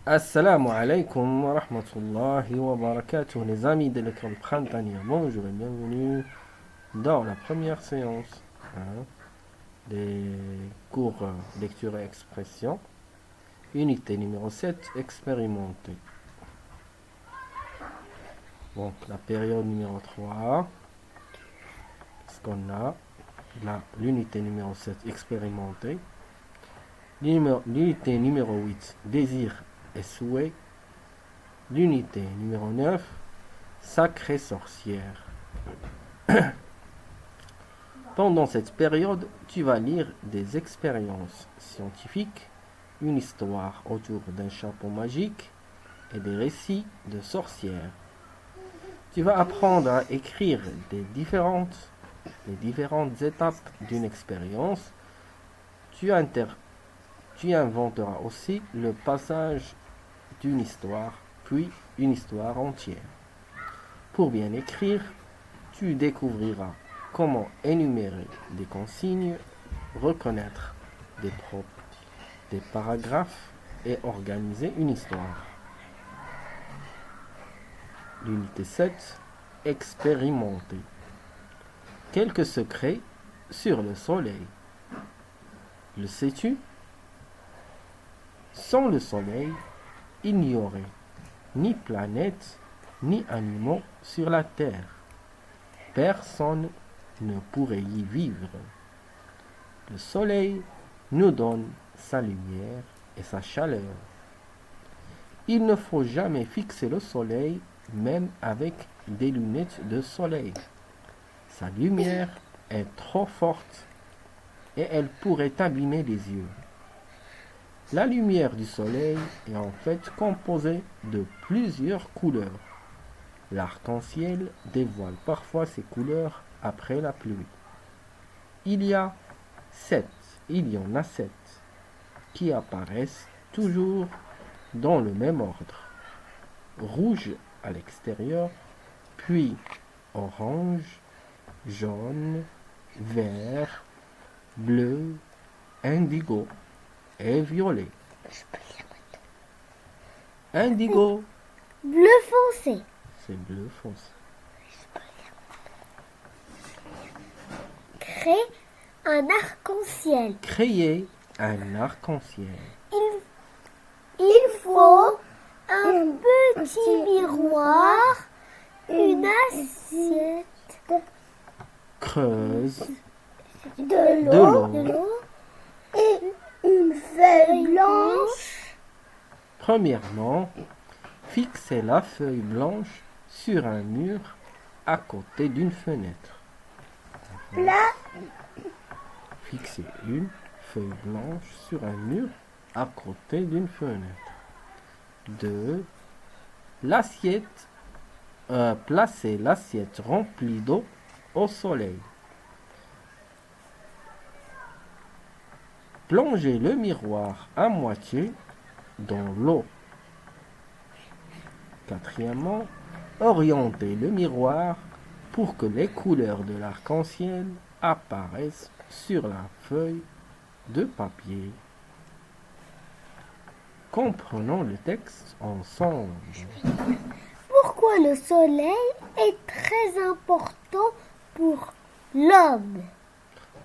Assalamu alaikum wa rahmatullahi wa barakatuh, les amis de l'école printanière. Bonjour et bienvenue dans la première séance des cours lecture et expression, unité numéro 7, expérimentée. Donc, la période numéro 3, ce qu'on a, l'unité numéro 7, expérimentée. L'unité numéro 8, désir et souhait. L'unité numéro 9, sacrée sorcière. Pendant cette période, tu vas lire des expériences scientifiques, une histoire autour d'un chapeau magique et des récits de sorcières. Tu vas apprendre à écrire les différentes étapes d'une expérience. Tu inventeras aussi le passage d'une histoire, puis une histoire entière. Pour bien écrire, tu découvriras comment énumérer des consignes, reconnaître des paragraphes et organiser une histoire. L'unité 7, expérimenter. Quelques secrets sur le soleil. Le sais-tu? Sans le soleil, il n'y aurait ni planète, ni animaux sur la Terre. Personne ne pourrait y vivre. Le soleil nous donne sa lumière et sa chaleur. Il ne faut jamais fixer le soleil, même avec des lunettes de soleil. Sa lumière est trop forte et elle pourrait abîmer les yeux. La lumière du soleil est en fait composée de plusieurs couleurs. L'arc-en-ciel dévoile parfois ses couleurs après la pluie. Il y en a sept qui apparaissent toujours dans le même ordre. Rouge à l'extérieur, puis orange, jaune, vert, bleu, indigo et violet. Indigo, Bleu foncé. c'est bleu foncé. Crée un arc-en-ciel. Créer un arc-en-ciel. Il faut un petit miroir, une assiette, Creuse de l'eau et une feuille blanche. Premièrement, fixez la feuille blanche sur un mur à côté d'une fenêtre. Fixez une feuille blanche sur un mur à côté d'une fenêtre. 2. Placez l'assiette remplie d'eau au soleil. Plongez le miroir à moitié dans l'eau. 4. Orientez le miroir pour que les couleurs de l'arc-en-ciel apparaissent sur la feuille de papier. Comprenons le texte ensemble. Pourquoi le soleil est très important pour l'homme?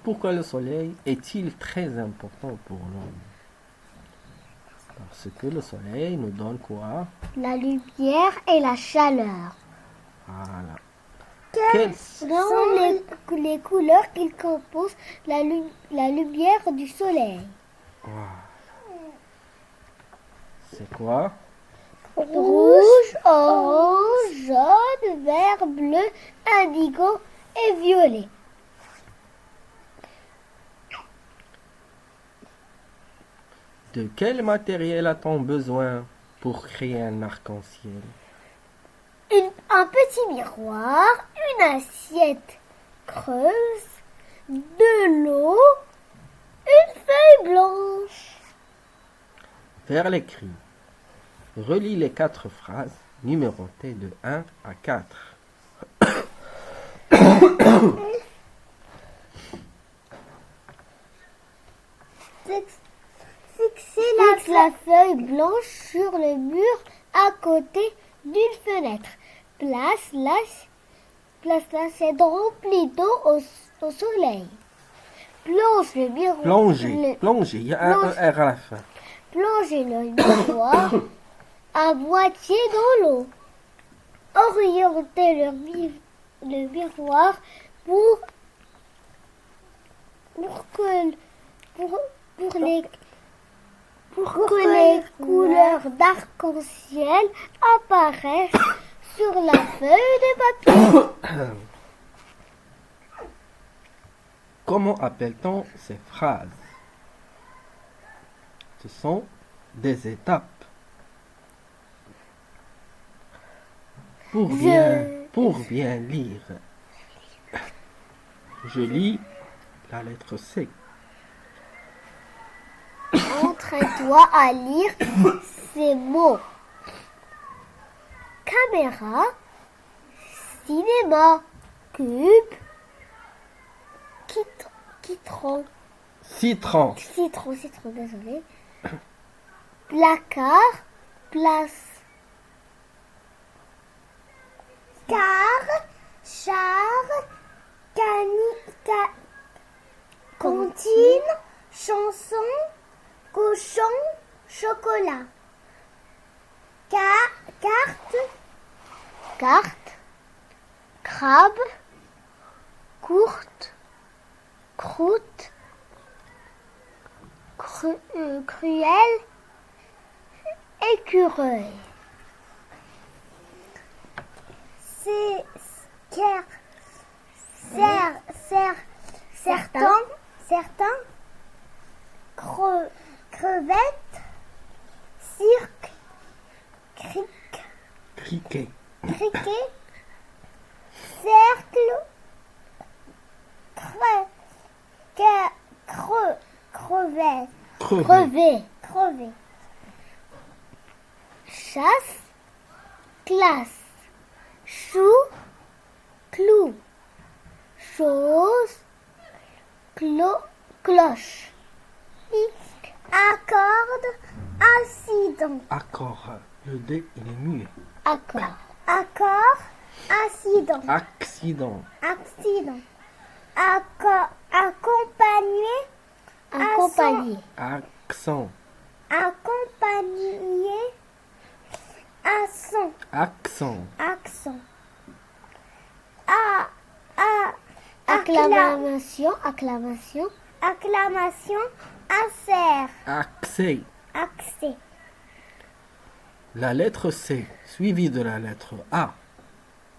Pourquoi le soleil est-il très important pour l'homme? Parce que le soleil nous donne quoi? La lumière et la chaleur. Voilà. Quelles sont les couleurs qui composent la lumière du soleil? C'est quoi? Rouge, orange, jaune, vert, bleu, indigo et violet. De quel matériel a-t-on besoin pour créer un arc-en-ciel? Un petit miroir, une assiette creuse, de l'eau, une feuille blanche. Vers l'écrit. Relis les 4 phrases numérotées de 1 à 4. Fixer la feuille blanche sur le mur à côté d'une fenêtre. Place l'assiette remplie d'eau au soleil. Plonge le miroir. Plonger. Il y a un R à la fin. Plongez le miroir à moitié dans l'eau. Orientez le miroir pour que les couleurs d'arc-en-ciel apparaissent sur la feuille de papier. Comment appelle-t-on ces phrases? Ce sont des étapes. Pour bien lire, je lis la lettre C. Entraîne-toi à lire ces mots. Caméra, cinéma, cube, Citron. désolé. Placard, place. Car, char, cantine, chanson, cochon, chocolat. Carte, crabe, courte, croûte, cruelle, écureuil. Certains, crevettes, cirque, Criquet. cercle, crevé, chasse, classe, chou, clou, chose, cloche, accorde, accident. Accord. Le D, il est muet. Accord, accident. Accident. Accompagner, Accent. accompagner, Accent. acclamation, Accès. accès, La lettre C, suivie de la lettre A,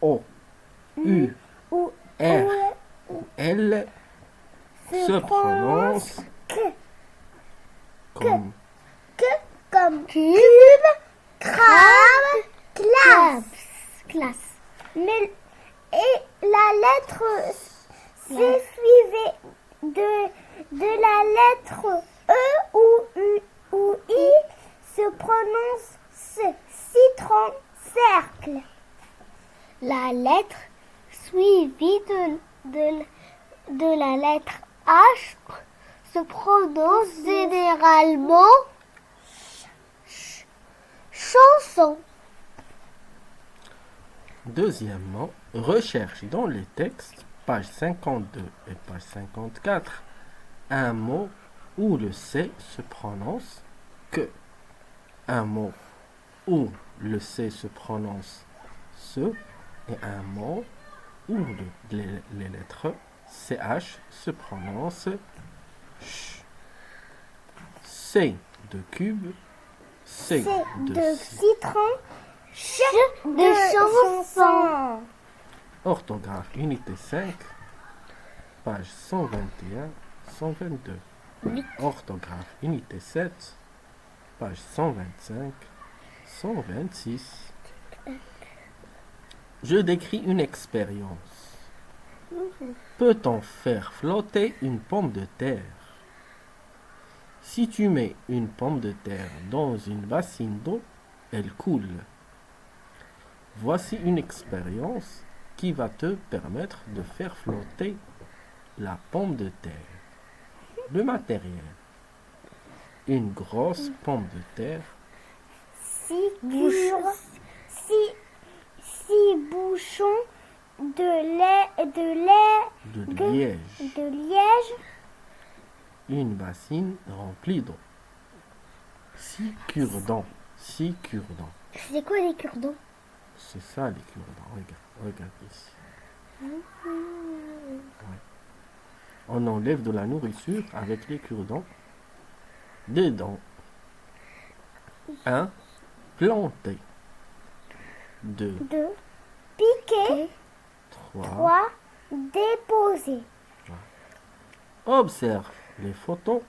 O, U, ou R ou L, se prononce comme comme cube, crabe, classe. Et la lettre C suivie de la lettre E ou I se prononce citron, cercle. La lettre suivie de la lettre H se prononce généralement chanson. Deuxièmement, recherche dans les textes, page 52 et page 54, un mot où le C se prononce que. Un mot où le C se prononce ce et un mot où les lettres CH se prononcent ch. C de cube, C de citron, ch de chanson. Orthographe unité 5, page 121, 122. Orthographe unité 7, page 125, 126. Je décris une expérience. Peut-on faire flotter une pomme de terre? Si tu mets une pomme de terre dans une bassine d'eau, elle coule. Voici une expérience qui va te permettre de faire flotter la pomme de terre. Le matériel. Une grosse pomme de terre. 6 six bouchons De liège. de liège, Une bassine remplie d'eau. 6 cure-dents. 6 cure-dents. C'est quoi les cure-dents? C'est ça les cure-dents. Regarde ici. Ouais. On enlève de la nourriture avec les cure-dents. Dedans. 1. Planter. 2. 2. Piquer. 3. 3. Déposer. Observe les photos,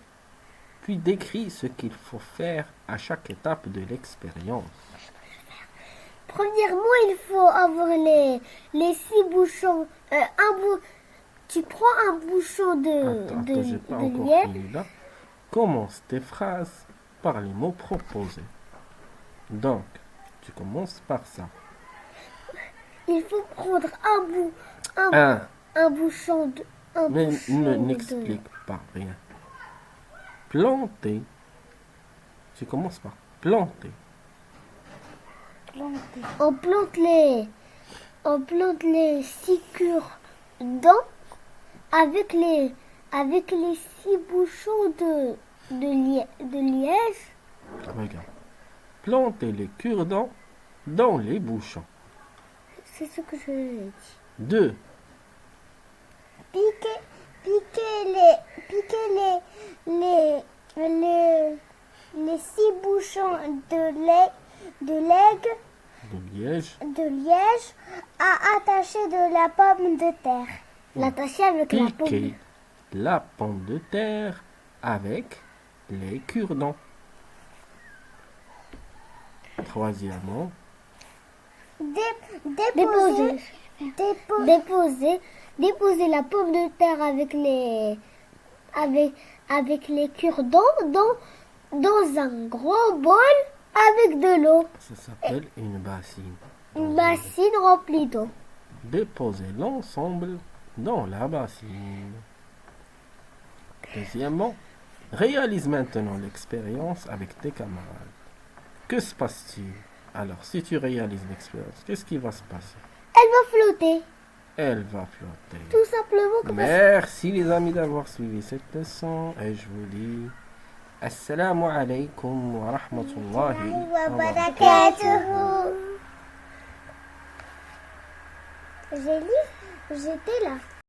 puis décris ce qu'il faut faire à chaque étape de l'expérience. Premièrement, il faut avoir les 6 bouchons. Tu prends un bouchon Attends, j'ai pas encore liège. fini là. Commence tes phrases par les mots proposés. Donc, tu commences par ça. Il faut prendre Un. un bouchon de. Mais n'explique pas rien. Planter. Tu commences par planter. On plante les 6 cure-dents avec les 6 bouchons de liège. Regarde. Planter les cure-dents dans les bouchons. C'est ce que je dit. 2. Piquer les 6 bouchons de liège à attacher de la pomme de terre. L'attacher avec la pomme. Piquer la pomme de terre avec les cure-dents. Troisièmement, Déposer la pomme de terre avec les cure-dents dans un gros bol avec de l'eau. ça s'appelle une bassine. Une bassine remplie d'eau. Déposer l'ensemble dans la bassine. Deuxièmement, réalise maintenant l'expérience avec tes camarades. Que se passe-t-il? Alors, si tu réalises l'expérience, qu'est-ce qui va se passer? Elle va flotter. Elle va flotter. Tout simplement comme ça. Merci les amis d'avoir suivi cette leçon et je vous dis Assalamu alaikum wa rahmatullahi wa barakatuh. J'étais là.